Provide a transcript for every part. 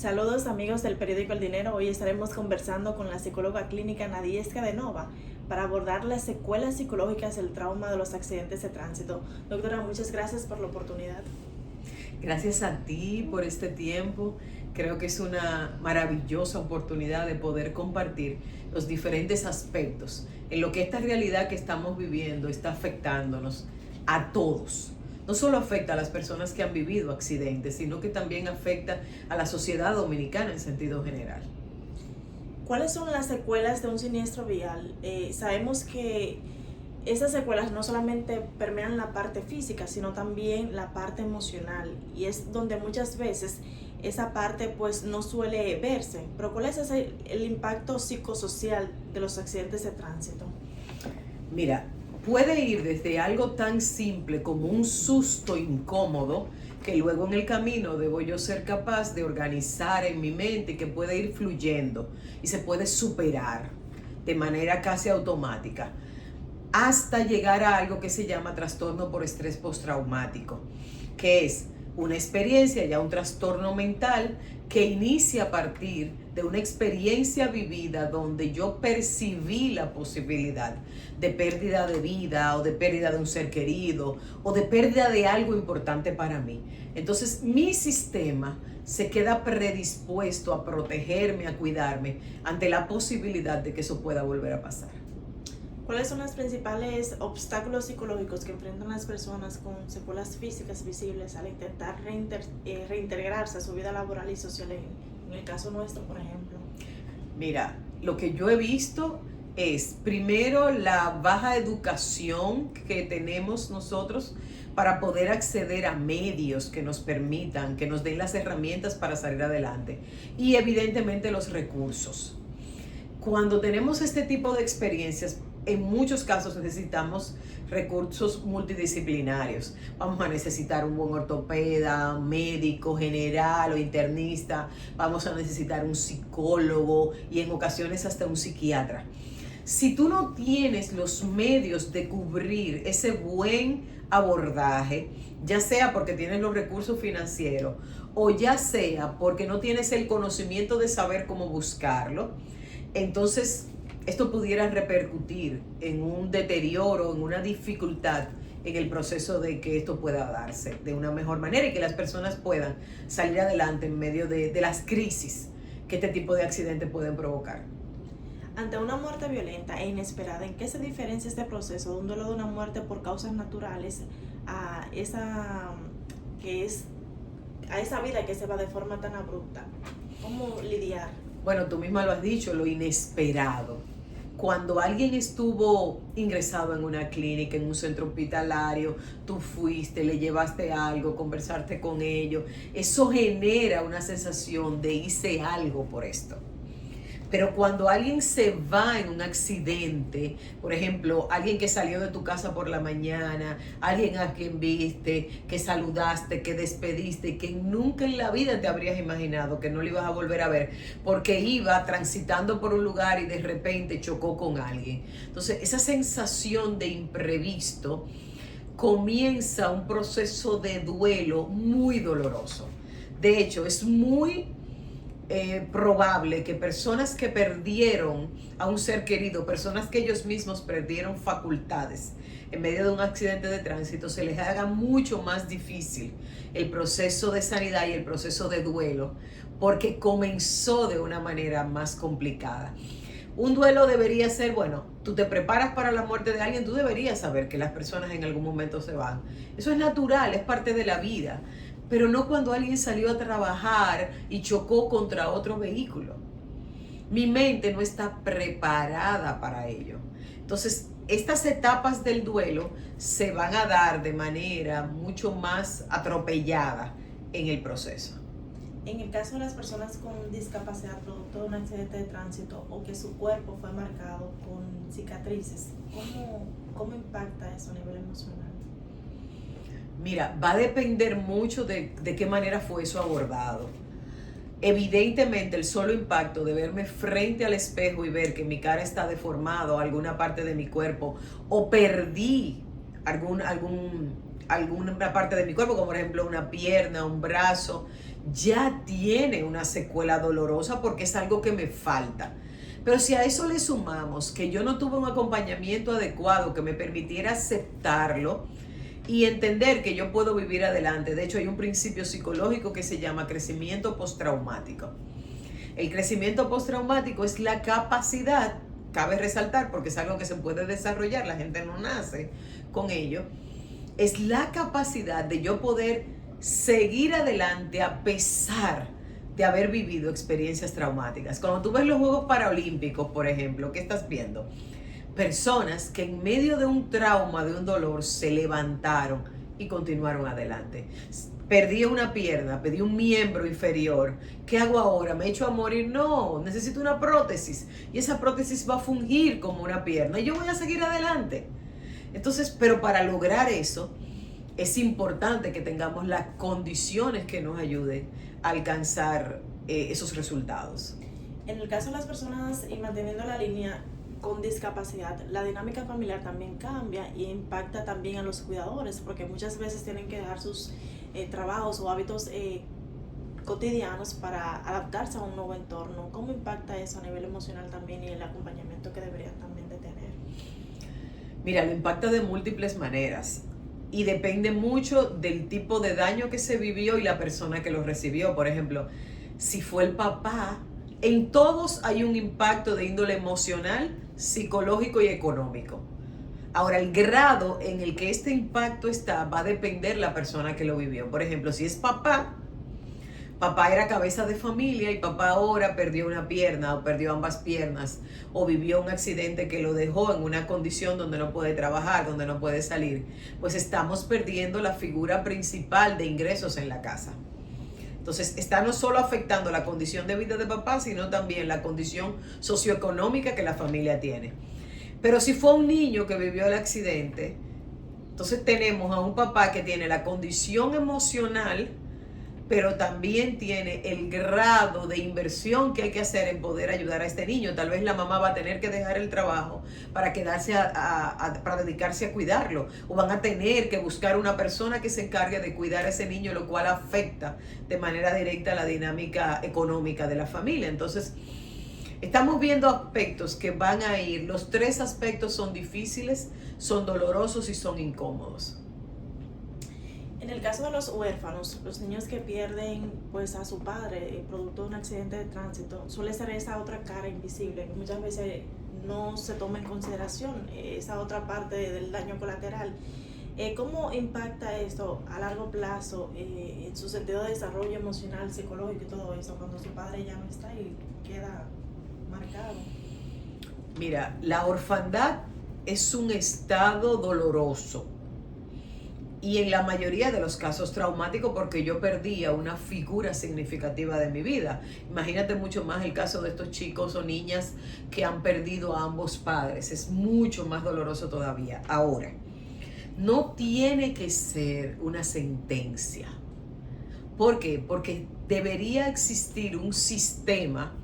Saludos amigos del periódico El Dinero. Hoy estaremos conversando con la psicóloga clínica Nadieska de Nova para abordar las secuelas psicológicas del trauma de los accidentes de tránsito. Doctora, muchas gracias por la oportunidad. Gracias a ti por este tiempo. Creo que es una maravillosa oportunidad de poder compartir los diferentes aspectos en lo que esta realidad que estamos viviendo está afectándonos a todos. No solo afecta a las personas que han vivido accidentes, sino que también afecta a la sociedad dominicana en sentido general. ¿Cuáles son las secuelas de un siniestro vial? Sabemos que estas secuelas no solamente permean la parte física, sino también la parte emocional, y es donde muchas veces esa parte pues no suele verse. Pero ¿cuál es el impacto psicosocial de los accidentes de tránsito? Mira, puede ir desde algo tan simple como un susto incómodo, que luego en el camino debo yo ser capaz de organizar en mi mente y que puede ir fluyendo y se puede superar de manera casi automática, hasta llegar a algo que se llama trastorno por estrés postraumático, que es una experiencia, ya un trastorno mental que inicia a partir de una experiencia vivida donde yo percibí la posibilidad de pérdida de vida o de pérdida de un ser querido o de pérdida de algo importante para mí. Entonces mi sistema se queda predispuesto a protegerme, a cuidarme ante la posibilidad de que eso pueda volver a pasar. ¿Cuáles son los principales obstáculos psicológicos que enfrentan las personas con secuelas físicas visibles al intentar reintegrarse a su vida laboral y social en el caso nuestro, por ejemplo? Mira, lo que yo he visto es, primero, la baja educación que tenemos nosotros para poder acceder a medios que nos permitan, que nos den las herramientas para salir adelante. Y evidentemente los recursos. Cuando tenemos este tipo de experiencias, en muchos casos necesitamos recursos multidisciplinarios. Vamos a necesitar un buen ortopeda, médico general o internista. Vamos a necesitar un psicólogo y en ocasiones hasta un psiquiatra. Si tú no tienes los medios de cubrir ese buen abordaje, ya sea porque tienes los recursos financieros o ya sea porque no tienes el conocimiento de saber cómo buscarlo, entonces esto pudiera repercutir en un deterioro, en una dificultad en el proceso de que esto pueda darse de una mejor manera y que las personas puedan salir adelante en medio de las crisis que este tipo de accidentes pueden provocar. Ante una muerte violenta e inesperada, ¿en qué se diferencia este proceso de un duelo de una muerte por causas naturales a esa vida que se va de forma tan abrupta? ¿Cómo lidiar? Bueno, tú misma lo has dicho, lo inesperado. Cuando alguien estuvo ingresado en una clínica, en un centro hospitalario, tú fuiste, le llevaste algo, conversaste con ellos, eso genera una sensación de hice algo por esto. Pero cuando alguien se va en un accidente, por ejemplo, alguien que salió de tu casa por la mañana, alguien a quien viste, que saludaste, que despediste, que nunca en la vida te habrías imaginado que no lo ibas a volver a ver, porque iba transitando por un lugar y de repente chocó con alguien. Entonces, esa sensación de imprevisto comienza un proceso de duelo muy doloroso. De hecho, es muy probable que personas que perdieron a un ser querido, personas que ellos mismos perdieron facultades en medio de un accidente de tránsito, se les haga mucho más difícil el proceso de sanidad y el proceso de duelo, porque comenzó de una manera más complicada. Un duelo debería ser, bueno, tú te preparas para la muerte de alguien, tú deberías saber que las personas en algún momento se van. Eso es natural, es parte de la vida. Pero no cuando alguien salió a trabajar y chocó contra otro vehículo. Mi mente no está preparada para ello. Entonces, estas etapas del duelo se van a dar de manera mucho más atropellada en el proceso. En el caso de las personas con discapacidad producto de un accidente de tránsito o que su cuerpo fue marcado con cicatrices, ¿cómo impacta eso a nivel emocional? Mira, va a depender mucho de qué manera fue eso abordado. Evidentemente, el solo impacto de verme frente al espejo y ver que mi cara está deformada o alguna parte de mi cuerpo, o perdí alguna parte de mi cuerpo, como por ejemplo una pierna, un brazo, ya tiene una secuela dolorosa porque es algo que me falta. Pero si a eso le sumamos que yo no tuve un acompañamiento adecuado que me permitiera aceptarlo y entender que yo puedo vivir adelante. De hecho, hay un principio psicológico que se llama crecimiento postraumático. El crecimiento postraumático es la capacidad, cabe resaltar porque es algo que se puede desarrollar, la gente no nace con ello, es la capacidad de yo poder seguir adelante a pesar de haber vivido experiencias traumáticas. Cuando tú ves los Juegos Paralímpicos, por ejemplo, ¿qué estás viendo? Personas que en medio de un trauma, de un dolor, se levantaron y continuaron adelante. Perdí una pierna, perdí un miembro inferior. ¿Qué hago ahora? ¿Me echo a morir? No, necesito una prótesis. Y esa prótesis va a fungir como una pierna y yo voy a seguir adelante. Entonces, pero para lograr eso, es importante que tengamos las condiciones que nos ayuden a alcanzar esos resultados. En el caso de las personas, y manteniendo la línea con discapacidad, la dinámica familiar también cambia y impacta también a los cuidadores, porque muchas veces tienen que dejar sus trabajos o hábitos cotidianos para adaptarse a un nuevo entorno. ¿Cómo impacta eso a nivel emocional también y el acompañamiento que deberían también de tener? Mira, lo impacta de múltiples maneras y depende mucho del tipo de daño que se vivió y la persona que lo recibió. Por ejemplo, si fue el papá, en todos hay un impacto de índole emocional, psicológico y económico. Ahora, el grado en el que este impacto está va a depender de la persona que lo vivió. Por ejemplo, si es papá, papá era cabeza de familia y papá ahora perdió una pierna o perdió ambas piernas o vivió un accidente que lo dejó en una condición donde no puede trabajar, donde no puede salir, pues estamos perdiendo la figura principal de ingresos en la casa. Entonces está no solo afectando la condición de vida de papá, sino también la condición socioeconómica que la familia tiene. Pero si fue un niño que vivió el accidente, entonces tenemos a un papá que tiene la condición emocional, pero también tiene el grado de inversión que hay que hacer en poder ayudar a este niño. Tal vez la mamá va a tener que dejar el trabajo para quedarse para dedicarse a cuidarlo, o van a tener que buscar una persona que se encargue de cuidar a ese niño, lo cual afecta de manera directa la dinámica económica de la familia. Entonces, estamos viendo aspectos que van a ir, los tres aspectos son difíciles, son dolorosos y son incómodos. En el caso de los huérfanos, los niños que pierden pues a su padre producto de un accidente de tránsito, suele ser esa otra cara invisible que muchas veces no se toma en consideración, esa otra parte del daño colateral. ¿Cómo impacta esto a largo plazo en su sentido de desarrollo emocional, psicológico y todo eso cuando su padre ya no está y queda marcado? Mira, la orfandad es un estado doloroso y en la mayoría de los casos traumático porque yo perdí a una figura significativa de mi vida. Imagínate mucho más el caso de estos chicos o niñas que han perdido a ambos padres. Es mucho más doloroso todavía. Ahora, no tiene que ser una sentencia. ¿Por qué? Porque debería existir un sistema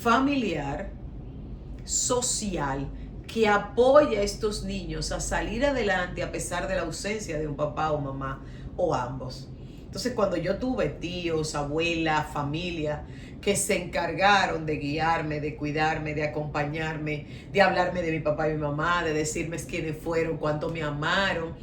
familiar, social, que apoya a estos niños a salir adelante a pesar de la ausencia de un papá o mamá o ambos. Entonces, cuando yo tuve tíos, abuelas, familia que se encargaron de guiarme, de cuidarme, de acompañarme, de hablarme de mi papá y mi mamá, de decirme quiénes fueron, cuánto me amaron,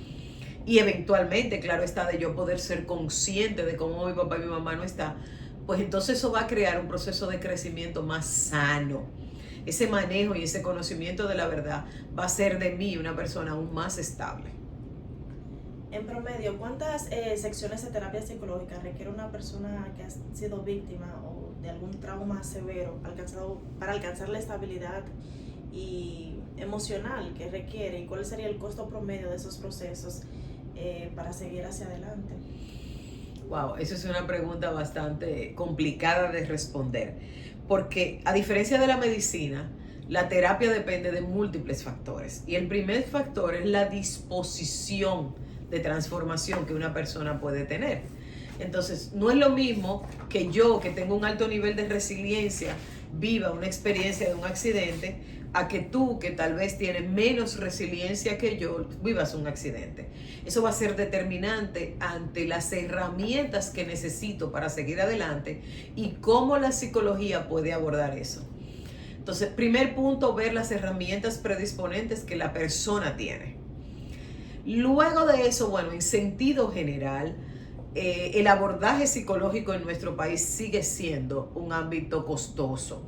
y eventualmente, claro está, de yo poder ser consciente de cómo mi papá y mi mamá no están, pues entonces eso va a crear un proceso de crecimiento más sano. Ese manejo y ese conocimiento de la verdad va a hacer de mí una persona aún más estable. En promedio, ¿cuántas secciones de terapia psicológica requiere una persona que ha sido víctima o de algún trauma severo para alcanzar la estabilidad y emocional que requiere? ¿Y cuál sería el costo promedio de esos procesos para seguir hacia adelante? Wow, eso es una pregunta bastante complicada de responder. Porque a diferencia de la medicina, la terapia depende de múltiples factores. Y el primer factor es la disposición de transformación que una persona puede tener. Entonces, no es lo mismo que yo, que tengo un alto nivel de resiliencia, viva una experiencia de un accidente, a que tú, que tal vez tienes menos resiliencia que yo, vivas un accidente. Eso va a ser determinante ante las herramientas que necesito para seguir adelante y cómo la psicología puede abordar eso. Entonces, primer punto, ver las herramientas predisponentes que la persona tiene. Luego de eso, bueno, en sentido general, el abordaje psicológico en nuestro país sigue siendo un ámbito costoso.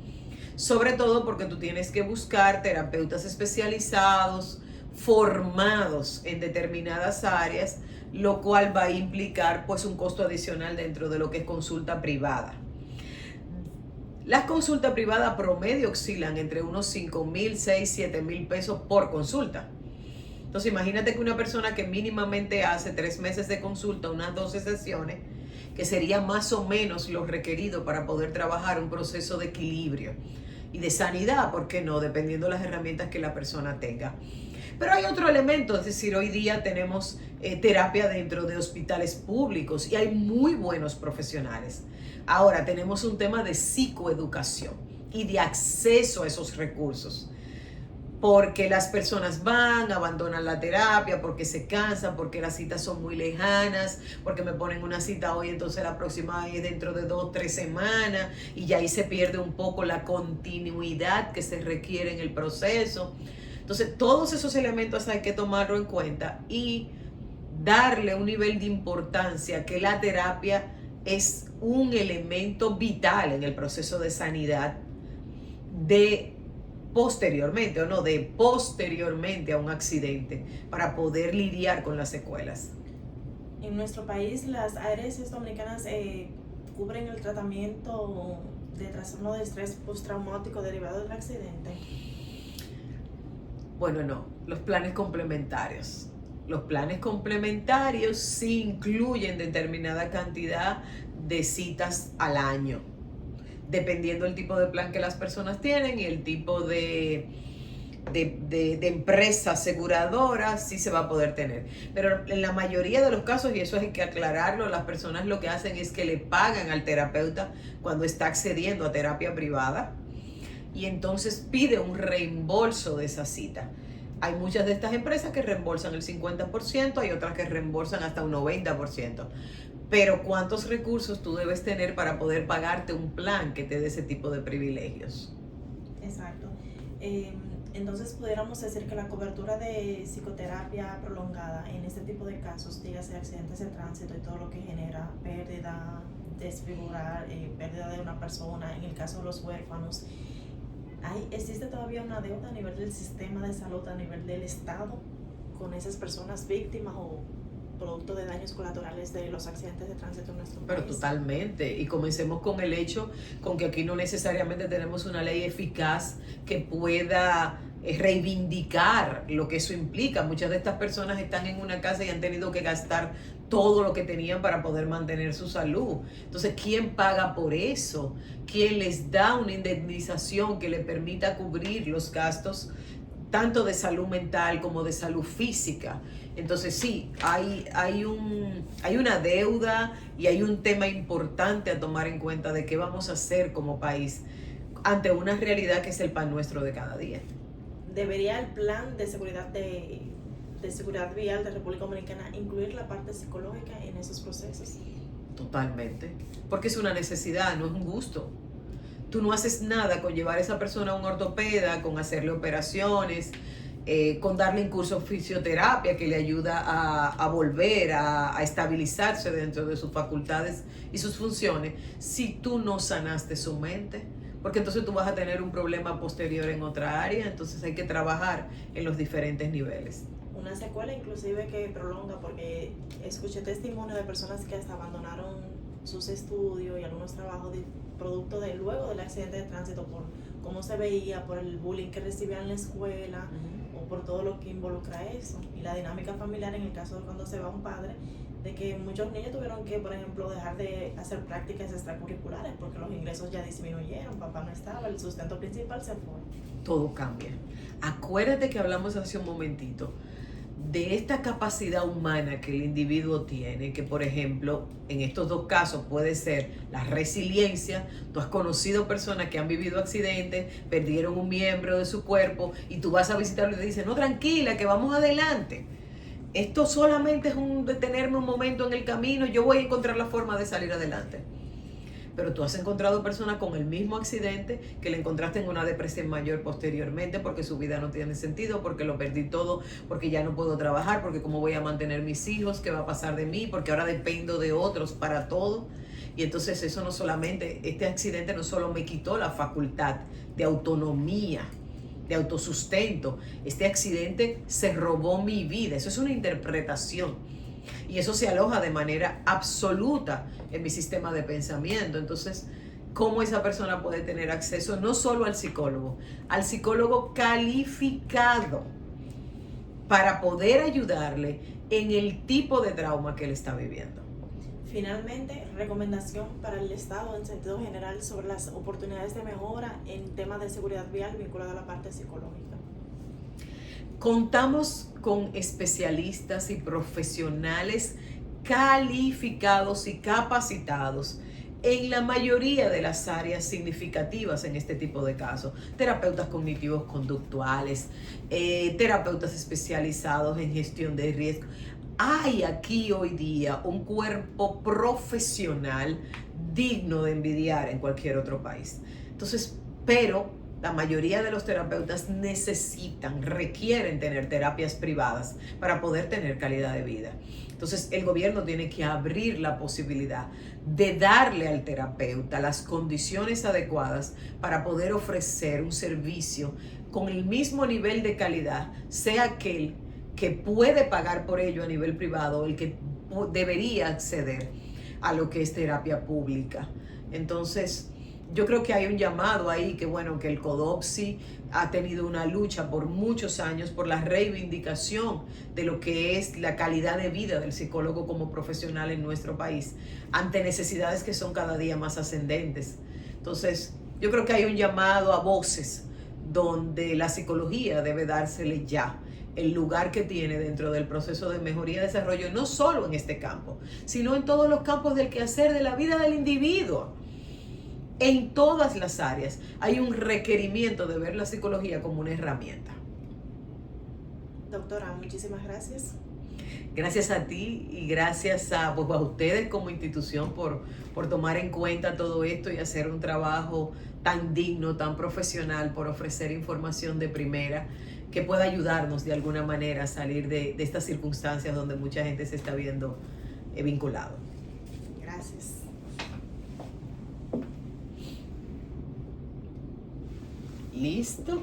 Sobre todo porque tú tienes que buscar terapeutas especializados, formados en determinadas áreas, lo cual va a implicar pues un costo adicional dentro de lo que es consulta privada. Las consultas privadas promedio oscilan entre unos 5,000, 6, 7,000 pesos por consulta. Entonces imagínate que una persona que mínimamente hace 3 meses de consulta, unas 12 sesiones, que sería más o menos lo requerido para poder trabajar un proceso de equilibrio y de sanidad, ¿por qué no? Dependiendo de las herramientas que la persona tenga. Pero hay otro elemento, es decir, hoy día tenemos terapia dentro de hospitales públicos y hay muy buenos profesionales. Ahora tenemos un tema de psicoeducación y de acceso a esos recursos. Porque las personas van, abandonan la terapia, porque se cansan, porque las citas son muy lejanas, porque me ponen una cita hoy, entonces la próxima es dentro de 2, 3 semanas, y ya ahí se pierde un poco la continuidad que se requiere en el proceso. Entonces, todos esos elementos hay que tomarlo en cuenta y darle un nivel de importancia que la terapia es un elemento vital en el proceso de sanidad de posteriormente a un accidente para poder lidiar con las secuelas. En nuestro país, las ARS dominicanas cubren el tratamiento de trastorno de estrés postraumático derivado del accidente. Bueno, no, los planes complementarios. Los planes complementarios sí incluyen determinada cantidad de citas al año, dependiendo del tipo de plan que las personas tienen y el tipo de empresa aseguradora, sí se va a poder tener. Pero en la mayoría de los casos, y eso hay que aclararlo, las personas lo que hacen es que le pagan al terapeuta cuando está accediendo a terapia privada y entonces pide un reembolso de esa cita. Hay muchas de estas empresas que reembolsan el 50%, hay otras que reembolsan hasta un 90%. Pero ¿cuántos recursos tú debes tener para poder pagarte un plan que te dé ese tipo de privilegios? Exacto. Entonces pudiéramos decir que la cobertura de psicoterapia prolongada en este tipo de casos, dígase accidentes de tránsito y todo lo que genera pérdida, desfigurar, pérdida de una persona, en el caso de los huérfanos, ¿existe todavía una deuda a nivel del sistema de salud, a nivel del Estado, con esas personas víctimas o producto de daños colaterales de los accidentes de tránsito en nuestro país? Pero totalmente, y comencemos con el hecho con que aquí no necesariamente tenemos una ley eficaz que pueda reivindicar lo que eso implica. Muchas de estas personas están en una casa y han tenido que gastar todo lo que tenían para poder mantener su salud. Entonces, ¿quién paga por eso? ¿Quién les da una indemnización que le permita cubrir los gastos tanto de salud mental como de salud física? Entonces sí, hay una deuda y hay un tema importante a tomar en cuenta de qué vamos a hacer como país ante una realidad que es el pan nuestro de cada día. ¿Debería el plan de seguridad seguridad vial de República Dominicana incluir la parte psicológica en esos procesos? Totalmente, porque es una necesidad, no es un gusto. Tú no haces nada con llevar a esa persona a un ortopeda, con hacerle operaciones, con darle un curso de fisioterapia que le ayuda a volver a estabilizarse dentro de sus facultades y sus funciones, si tú no sanaste su mente, porque entonces tú vas a tener un problema posterior en otra área. Entonces hay que trabajar en los diferentes niveles. Una secuela inclusive que prolonga, porque escuché testimonio de personas que hasta abandonaron sus estudios y algunos trabajos producto de luego del accidente de tránsito, por cómo se veía, por el bullying que recibían en la escuela, o por todo lo que involucra eso, y la dinámica familiar en el caso de cuando se va un padre, de que muchos niños tuvieron que, por ejemplo, dejar de hacer prácticas extracurriculares porque los ingresos ya disminuyeron, papá no estaba, el sustento principal se fue. Todo cambia. Acuérdate que hablamos hace un momentito de esta capacidad humana que el individuo tiene, que por ejemplo, en estos dos casos puede ser la resiliencia. Tú has conocido personas que han vivido accidentes, perdieron un miembro de su cuerpo y tú vas a visitarlo y te dicen, no, tranquila, que vamos adelante. Esto solamente es un detenerme un momento en el camino, yo voy a encontrar la forma de salir adelante. Pero tú has encontrado personas con el mismo accidente que le encontraste en una depresión mayor posteriormente porque su vida no tiene sentido, porque lo perdí todo, porque ya no puedo trabajar, porque cómo voy a mantener mis hijos, qué va a pasar de mí, porque ahora dependo de otros para todo. Y entonces eso no solamente, este accidente no solo me quitó la facultad de autonomía, de autosustento, este accidente se robó mi vida. Eso es una interpretación. Y eso se aloja de manera absoluta en mi sistema de pensamiento. Entonces, ¿cómo esa persona puede tener acceso no solo al psicólogo calificado para poder ayudarle en el tipo de trauma que él está viviendo? Finalmente, recomendación para el Estado en sentido general sobre las oportunidades de mejora en temas de seguridad vial vinculada a la parte psicológica. Contamos con especialistas y profesionales calificados y capacitados en la mayoría de las áreas significativas en este tipo de casos. Terapeutas cognitivos conductuales, terapeutas especializados en gestión de riesgo. Hay aquí hoy día un cuerpo profesional digno de envidiar en cualquier otro país. Entonces, pero la mayoría de los terapeutas requieren tener terapias privadas para poder tener calidad de vida. Entonces, el gobierno tiene que abrir la posibilidad de darle al terapeuta las condiciones adecuadas para poder ofrecer un servicio con el mismo nivel de calidad, sea aquel que puede pagar por ello a nivel privado o el que debería acceder a lo que es terapia pública. Entonces, yo creo que hay un llamado ahí que bueno, que el CODOPSI ha tenido una lucha por muchos años por la reivindicación de lo que es la calidad de vida del psicólogo como profesional en nuestro país, ante necesidades que son cada día más ascendentes. Entonces, yo creo que hay un llamado a voces donde la psicología debe dársele ya el lugar que tiene dentro del proceso de mejoría y desarrollo, no solo en este campo, sino en todos los campos del quehacer de la vida del individuo. En todas las áreas hay un requerimiento de ver la psicología como una herramienta. Doctora, muchísimas gracias. Gracias a ti y gracias a ustedes como institución por tomar en cuenta todo esto y hacer un trabajo tan digno, tan profesional, por ofrecer información de primera que pueda ayudarnos de alguna manera a salir de estas circunstancias donde mucha gente se está viendo vinculado. Gracias. ¿Listo?